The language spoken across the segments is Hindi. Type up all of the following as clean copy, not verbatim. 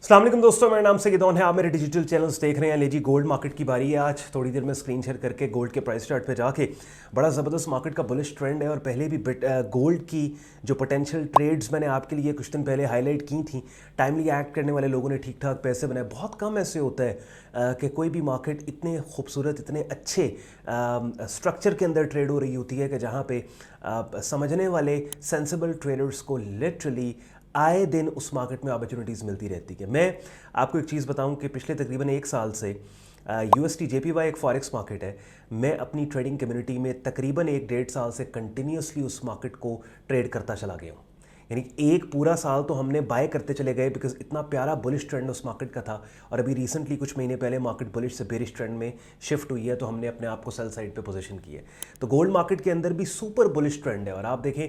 अस्सलाम वालेकुम दोस्तों, मेरा नाम सईद है। आप मेरे डिजिटल चैनल्स देख रहे हैं। ले जी, गोल्ड मार्केट की बारी है। आज थोड़ी देर में स्क्रीन शेयर करके गोल्ड के प्राइस चार्ट पे जाके बड़ा ज़बरदस्त मार्केट का बुलिश ट्रेंड है। और पहले भी गोल्ड की जो पोटेंशियल ट्रेड्स मैंने आपके लिए कुछ दिन पहले हाईलाइट की थी। टाइमली एक्ट करने वाले लोगों ने ठीक ठाक पैसे बनाए। बहुत कम ऐसे होता है कि कोई भी मार्केट इतने खूबसूरत, इतने अच्छे स्ट्रक्चर के अंदर ट्रेड हो रही होती है कि जहाँ पे समझने वाले सेंसिबल ट्रेडर्स को लिटरली आए दिन उस मार्केट में अपॉर्चुनिटीज़ मिलती रहती है। मैं आपको एक चीज़ बताऊं कि पिछले तकरीबन 1 साल से USD JPY एक फॉरेक्स मार्केट है। मैं अपनी ट्रेडिंग कम्युनिटी में तकरीबन 1-1.5 साल से कंटिन्यूसली उस मार्केट को ट्रेड करता चला गया हूँ। यानी एक पूरा साल तो हमने बाय करते चले गए बिकॉज इतना प्यारा बुलिश ट्रेंड उस मार्केट का था। और अभी रिसेंटली कुछ महीने पहले मार्केट बुलिश से बेरिश ट्रेंड में शिफ्ट हुई है, तो हमने अपने आप को सेल साइड पे पोजीशन की है। तो गोल्ड मार्केट के अंदर भी सुपर बुलिश ट्रेंड है। और आप देखें,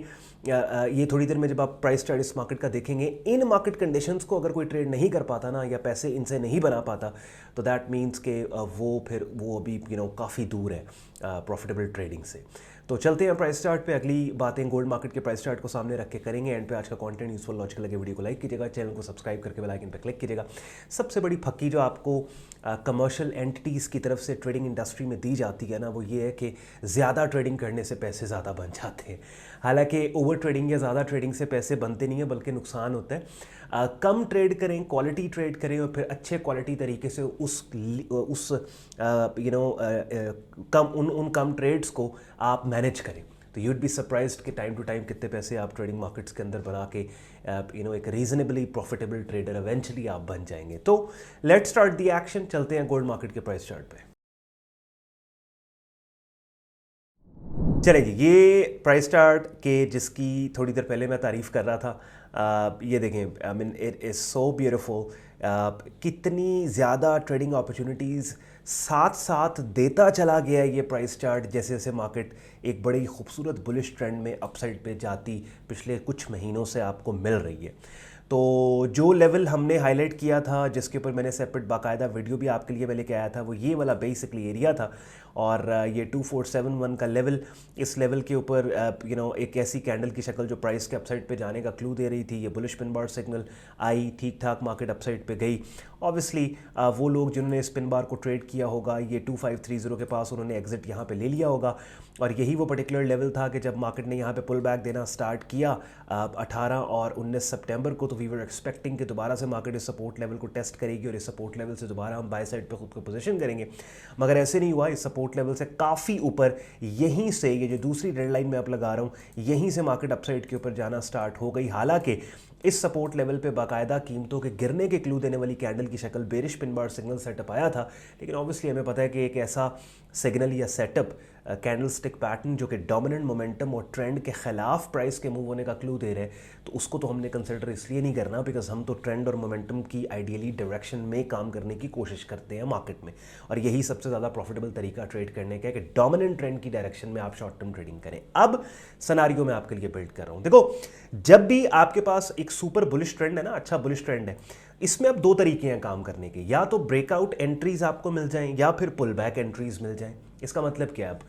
ये थोड़ी देर में जब आप प्राइस चार्ट इस मार्केट का देखेंगे, इन मार्केट कंडीशंस को अगर कोई ट्रेड नहीं कर पाता ना, या पैसे इनसे नहीं बना पाता, तो दैट मीन्स कि वो अभी काफ़ी दूर है प्रॉफिटेबल ट्रेडिंग से। तो चलते हैं प्राइस चार्ट पे। अगली बातें गोल्ड मार्केट के प्राइस चार्ट को सामने रख के करेंगे। एंड पे आज का कंटेंट यूजफुल लॉजिकल लगे, वीडियो को लाइक कीजिएगा, चैनल को सब्सक्राइब करके बेल आइकन पे क्लिक कीजिएगा। सबसे बड़ी फक्की जो आपको कमर्शियल एंटिटीज़ की तरफ से ट्रेडिंग इंडस्ट्री में दी जाती है ना, वो ये है कि ज़्यादा ट्रेडिंग करने से पैसे ज़्यादा बन जाते हैं। हालांकि ओवर ट्रेडिंग या ज़्यादा ट्रेडिंग से पैसे बनते नहीं हैं, बल्कि नुकसान होता है। कम ट्रेड करें, क्वालिटी ट्रेड करें, और फिर अच्छे क्वालिटी तरीके से उन कम ट्रेड्स को आप मैनेज करें। तो यूड बी सरप्राइज्ड कि टाइम टू टाइम कितने पैसे आप ट्रेडिंग मार्केट्स के अंदर बना के एक रीजनेबली प्रॉफिटेबल ट्रेडर एवेंचुअली आप बन जाएंगे। तो लेट्स स्टार्ट द एक्शन। चलते हैं गोल्ड मार्केट के प्राइस चार्ट पे। चलेगी, ये प्राइस चार्ट के जिसकी थोड़ी देर पहले मैं तारीफ़ कर रहा था, ये देखें, I mean it is so beautiful. कितनी ज़्यादा ट्रेडिंग अपॉर्चुनिटीज़ साथ साथ देता चला गया है ये प्राइस चार्ट, जैसे जैसे मार्केट एक बड़ी खूबसूरत बुलिश ट्रेंड में अपसाइड पे जाती पिछले कुछ महीनों से आपको मिल रही है। तो जो लेवल हमने हाईलाइट किया था, जिसके ऊपर मैंने सेपरेट बाकायदा वीडियो भी आपके लिए लेके आया था, वो ये वाला बेसिकली एरिया था। और ये 2471 का लेवल, इस लेवल के ऊपर एक ऐसी कैंडल की शक्ल जो प्राइस के अपसाइड पे जाने का क्लू दे रही थी। ये बुलिश पिन बार सिग्नल आई, ठीक ठाक मार्केट अपसाइड पे गई। ऑब्वियसली वो लोग जिन्होंने इस पिन बार को ट्रेड किया होगा, ये 2530 के पास उन्होंने एग्जिट यहाँ पे ले लिया होगा। और यही वो पर्टिकुलर लेवल था कि जब मार्केट ने यहाँ पे पुल बैक देना स्टार्ट किया 18 और 19 सितंबर को, तो वी वर एक्सपेक्टिंग कि दोबारा से मार्केट इस सपोर्ट लेवल को टेस्ट करेगी और इस सपोर्ट लेवल से दोबारा हम बाय साइड पे खुद को पोजीशन करेंगे। मगर ऐसे नहीं हुआ। इस सपोर्ट लेवल से काफ़ी ऊपर, यहीं से ये जो दूसरी रेड लाइन में आप लगा रहा हूँ, यहीं से मार्केट अपसाइड के ऊपर जाना स्टार्ट हो गई। हालांकि इस सपोर्ट लेवल पे बाकायदा कीमतों के गिरने के क्लू देने वाली कैंडल की शक्ल bearish pin bar signal setup आया था। लेकिन ऑब्वियसली हमें पता है कि एक ऐसा सिग्नल या सेटअप कैंडल स्टिक पैटर्न जो कि डोमिनेंट मोमेंटम और ट्रेंड के खिलाफ प्राइस के मूव होने का क्लू दे रहे हैं, तो उसको तो हमने कंसिडर इसलिए नहीं करना बिकॉज हम तो ट्रेंड और मोमेंटम की आइडियली डायरेक्शन में काम करने की कोशिश करते हैं मार्केट में। और यही सबसे ज़्यादा प्रॉफिटेबल तरीका ट्रेड करने का है कि डोमिनेंट ट्रेंड की डायरेक्शन में आप शॉर्ट टर्म ट्रेडिंग करें। अब सिनेरियो मैं आपके लिए बिल्ड कर रहा हूँ। देखो, जब भी आपके पास एक सुपर बुलिश ट्रेंड है ना, अच्छा बुलिश ट्रेंड है, इसमें अब दो तरीके हैं काम करने के। या तो ब्रेकआउट एंट्रीज आपको मिल जाएं, या फिर पुल बैक एंट्रीज मिल जाएं। इसका मतलब क्या है? अब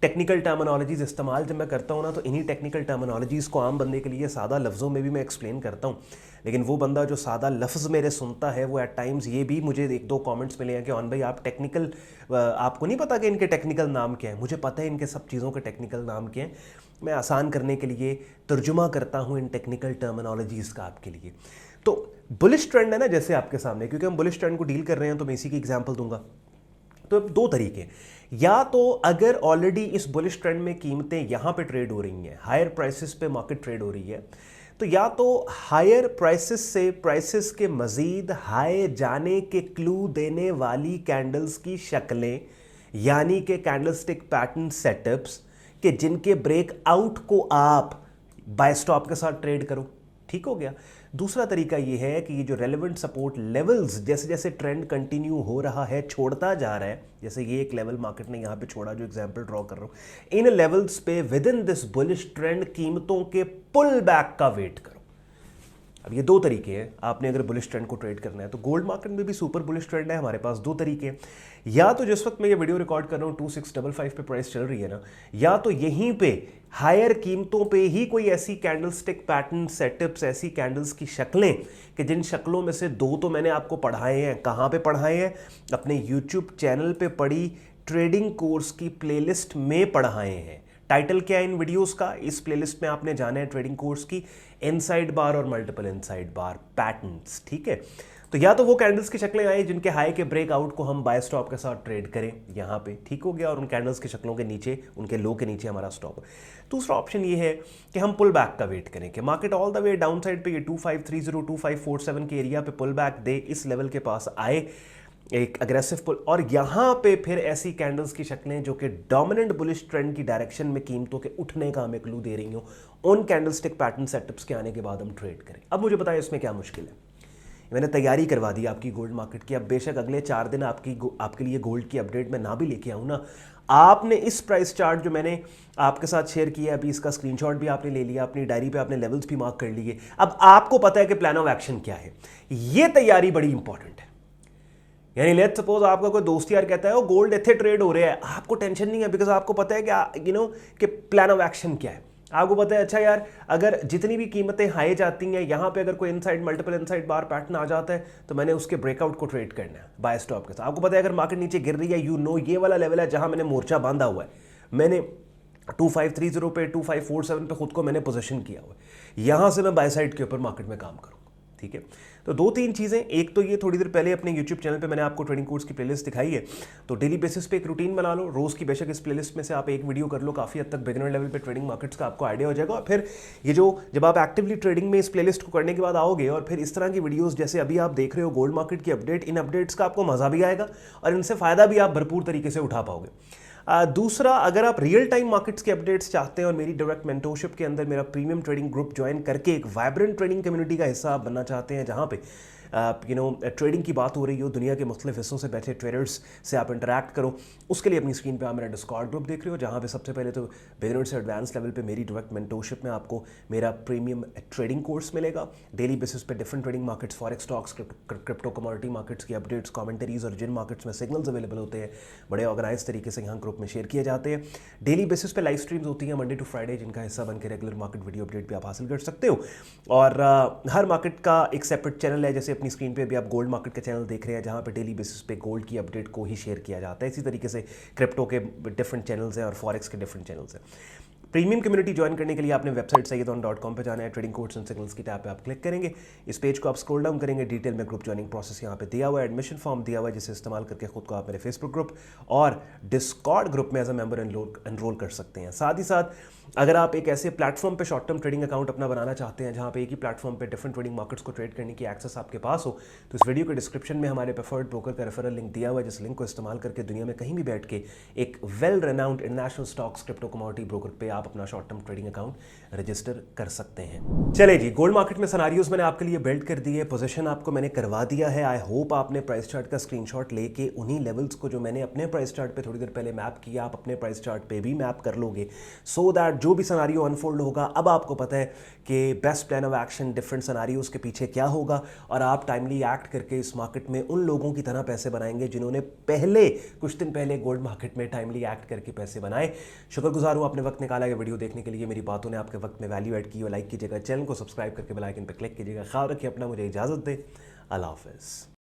टेक्निकल टर्मिनोलॉजीज इस्तेमाल जब मैं करता हूँ ना, तो इन्हीं टेक्निकल टर्मिनोलॉजीज़ को आम बंदे के लिए सादा लफ्ज़ों में भी मैं एक्सप्लेन करता हूँ। लेकिन वो बंदा जो सादा लफ्ज़ मेरे सुनता है, वो एट टाइम्स ये भी मुझे 1-2 कमेंट्स मिले हैं कि ऑन भाई आप टेक्निकल, आपको नहीं पता कि इनके टेक्निकल नाम क्या है। मुझे पता है इनके सब चीज़ों के टेक्निकल नाम क्या हैं। मैं आसान करने के लिए तर्जुमा करता हूँ इन टेक्निकल टर्मिनोलॉजीज़ का आपके लिए। तो बुलिश ट्रेंड है ना जैसे आपके सामने, क्योंकि हम बुलिश ट्रेंड को डील कर रहे हैं, तो मैं इसी की एग्जांपल दूंगा। तो अब दो तरीके, या तो अगर ऑलरेडी इस बुलिश ट्रेंड में कीमतें यहां पे ट्रेड हो रही हैं, हायर प्राइसेस पे मार्केट ट्रेड हो रही है, तो या तो हायर प्राइसेस से प्राइसेस के मजीद हाई जाने के क्लू देने वाली कैंडल्स की शक्लें, यानी कि कैंडलस्टिक पैटर्न सेटअप्स, कि जिनके ब्रेकआउट को आप बाय स्टॉप के साथ ट्रेड करो। ठीक हो गया। दूसरा तरीका यह है कि ये जो रेलेवेंट सपोर्ट लेवल्स जैसे जैसे ट्रेंड कंटिन्यू हो रहा है, छोड़ता जा रहा है, जैसे ये एक लेवल मार्केट ने यहाँ पे छोड़ा, जो एग्जांपल ड्रॉ कर रहा हूँ, इन लेवल्स पे with in this bullish trend कीमतों के पुल बैक का वेट करो। अब ये दो तरीके हैं, आपने अगर बुलिश ट्रेंड को ट्रेड करना है तो गोल्ड मार्केट में भी सुपर बुलिश ट्रेंड है। हमारे पास दो तरीके हैं, या तो जिस वक्त मैं ये वीडियो रिकॉर्ड कर रहा हूँ 2655 पे प्राइस चल रही है ना, या तो यहीं पे हायर कीमतों पे ही कोई ऐसी कैंडल स्टिक पैटर्न सेटअप्स, ऐसी कैंडल्स की शक्लें कि जिन शक्लों में से दो तो मैंने आपको पढ़ाए हैं। कहाँ पे पढ़ाए हैं? अपने यूट्यूब चैनल पे पड़ी ट्रेडिंग कोर्स की प्लेलिस्ट में पढ़ाए हैं। टाइटल क्या है इन वीडियोस का? इस प्लेलिस्ट में आपने जाना है ट्रेडिंग कोर्स की इनसाइड बार और मल्टीपल इनसाइड बार पैटर्न्स, ठीक है। तो या तो वो कैंडल्स की शक्लें आई जिनके हाई के ब्रेकआउट को हम बाय स्टॉप के साथ ट्रेड करें, यहाँ पे ठीक हो गया, और उन कैंडल्स की शक्लों के नीचे, उनके लो के नीचे हमारा स्टॉप। दूसरा ऑप्शन ये है कि हम पुल बैक का वेट करें कि market all the way down side पे ये 2530 2547 के एरिया पे पुल बैक दे, इस लेवल के पास आए एक अग्रेसिव पुल, और यहां पे फिर ऐसी कैंडल्स की शक्लें जो कि डोमिनेंट बुलिश ट्रेंड की डायरेक्शन में कीमतों के उठने का हमें क्लू दे रही हो, उन कैंडलस्टिक पैटर्न सेटअप्स के आने के बाद हम ट्रेड करें। अब मुझे बताएं इसमें क्या मुश्किल है? मैंने तैयारी करवा दी आपकी गोल्ड मार्केट की। अब बेशक अगले 4 दिन आपके लिए गोल्ड की अपडेट में ना भी लेके आऊँ ना, आपने इस प्राइस चार्ट जो मैंने आपके साथ शेयर किया अभी, इसका स्क्रीनशॉट भी आपने ले लिया, अपनी डायरी पे आपने लेवल्स भी मार्क कर लिए। अब आपको पता है कि प्लान ऑफ एक्शन क्या है। ये तैयारी बड़ी इंपॉर्टेंट है। यानी लेट्स सपोज आपका कोई दोस्त यार कहता है वो गोल्ड इतने ट्रेड हो रहे हैं, आपको टेंशन नहीं है, बिकॉज आपको पता है कि कि प्लान ऑफ एक्शन क्या है। आपको पता है अच्छा यार, अगर जितनी भी कीमतें हाई जाती हैं, यहाँ पे अगर कोई इनसाइड मल्टीपल इनसाइड बार पैटर्न आ जाता है तो मैंने उसके ब्रेकआउट को ट्रेड करना है बाय स्टॉप के साथ। आपको पता है अगर मार्केट नीचे गिर रही है, ये वाला लेवल है जहां मैंने मोर्चा बांधा हुआ है, मैंने 2530 पे 2547 पे खुद को मैंने पोजीशन किया हुआ है, यहां से मैं बाय साइड के ऊपर मार्केट में काम करूंगा, ठीक है। तो 2-3 चीज़ें, एक तो ये थोड़ी देर पहले अपने यूट्यूब चैनल पे मैंने आपको ट्रेडिंग कोर्स की प्लेलिस्ट दिखाई है, तो डेली बेसिस पे एक रूटीन बना लो रोज़ की। बेशक इस प्लेलिस्ट में से आप एक वीडियो कर लो, काफ़ी हद तक बिगिनर लेवल पे ट्रेडिंग मार्केट्स का आपको आइडिया हो जाएगा। और फिर ये जब आप एक्टिवली ट्रेडिंग में इस प्लेलिस्ट को करने के बाद आओगे और फिर इस तरह की वीडियोज़ जैसे अभी आप देख रहे हो गोल्ड मार्केट की अपडेट, इन अपडेट्स का आपको मज़ा भी आएगा और इनसे फ़ायदा भी आप भरपूर तरीके से उठा पाओगे। दूसरा, अगर आप रियल टाइम मार्केट्स के अपडेट्स चाहते हैं और मेरी डायरेक्ट मेंटरशिप के अंदर मेरा प्रीमियम ट्रेडिंग ग्रुप ज्वाइन करके एक वाइब्रेंट ट्रेडिंग कम्युनिटी का हिस्सा आप बनना चाहते हैं, जहां पे ट्रेडिंग की बात हो रही हो, दुनिया के मुख्तलिफ हिस्सों से बैठे ट्रेडर्स से आप इंटरैक्ट करो, उसके लिए अपनी स्क्रीन पे आप मेरा डिस्कॉर्ड ग्रुप देख रहे हो, जहाँ पे सबसे पहले तो बिगिनर से एडवांस लेवल पे मेरी डायरेक्ट मेंटरशिप में आपको मेरा प्रीमियम ट्रेडिंग कोर्स मिलेगा। डेली बेसिस पे different trading markets, forex, stocks, crypto, commodity markets की अपडेट्स, कमेंटरीज, और जिन मार्केट्स में सिग्नल्स अवेलेबल होते हैं बड़े ऑर्गेनाइज तरीके से यहाँ ग्रुप में शेयर किए जाते हैं। डेली बेसिस पे लाइव स्ट्रीम्स होती हैं मंडे टू फ्राइडे, जिनका हिस्सा बन के रेगुलर मार्केट वीडियो अपडेट भी आप हासिल कर सकते हो। और हर मार्केट का एक सेपरेट चैनल है, जैसे अपनी स्क्रीन पे भी आप गोल्ड मार्केट का चैनल देख रहे हैं, जहां पे डेली बेसिस पे गोल्ड की अपडेट को ही शेयर किया जाता है। इसी तरीके से क्रिप्टो के डिफरेंट चैनल्स हैं और फॉरेक्स के डिफरेंट चैनल्स हैं। प्रीमियम कम्युनिटी ज्वाइन करने के लिए आपने वेबसाइट sayyidon.com पे जाना है, ट्रेडिंग कोर्स एंड सिग्नल्स की टैब पे आप क्लिक करेंगे। इस पेज को आप स्क्रॉल डाउन करेंगे, डिटेल में ग्रुप ज्वाइनिंग प्रोसेस यहाँ पे दिया हुआ है, एडमिशन फॉर्म दिया हुआ है, जिसे इस्तेमाल करके खुद को आप मेरे फेसबुक ग्रुप और डिस्कॉर्ड ग्रुप में एज अ मेंबर एनरोल कर सकते हैं। साथ ही साथ अगर आप एक ऐसे प्लेटफॉर्म पे शॉर्ट टर्म ट्रेडिंग अकाउंट अपना बनाना चाहते हैं जहाँ पे एक ही प्लेटफॉर्म पे डिफरेंट ट्रेडिंग मार्केट्स को ट्रेड करने की एक्सेस आपके पास हो, तो इस वीडियो के डिस्क्रिप्शन में हमारे प्रेफर्ड ब्रोकर का रेफरल लिंक दिया हुआ है, जिस लिंक को इस्तेमाल करके दुनिया में कहीं भी बैठ के एक well renowned international stocks, crypto, commodity broker पे आप अपना short term trading account register कर सकते हैं। चले जी, गोल्ड मार्केट में सिनेरियोस मैंने आपके लिए बिल्ड कर दिए, पोजीशन आपको मैंने करवा दिया है। आई होप आपने प्राइस चार्ट का स्क्रीनशॉट लेके उन्हीं लेवल्स को जो मैंने अपने प्राइस चार्ट पे थोड़ी देर पहले मैप किया, आप अपने प्राइस चार्ट पे भी मैप कर लोगे, सो दैट जो भी सिनेरियो अनफोल्ड होगा, अब आपको पता है कि best plan of action different scenarios के पीछे क्या होगा, और आप टाइमली एक्ट करके इस मार्केट में उन लोगों की तरह पैसे बनाएंगे जिन्होंने कुछ दिन पहले गोल्ड मार्केट में टाइमली एक्ट करके पैसे बनाए। शुक्रगुजार हूं आपने वक्त निकाला है वीडियो देखने के लिए। मेरी बातों ने आपके वक्त में वैल्यू ऐड की हो, लाइक कीजिएगा, चैनल को सब्सक्राइब करके बेल आइकन पर क्लिक कीजिएगा। ख्याल रखिए अपना, मुझे इजाजत दे, अल्लाह हाफिज़।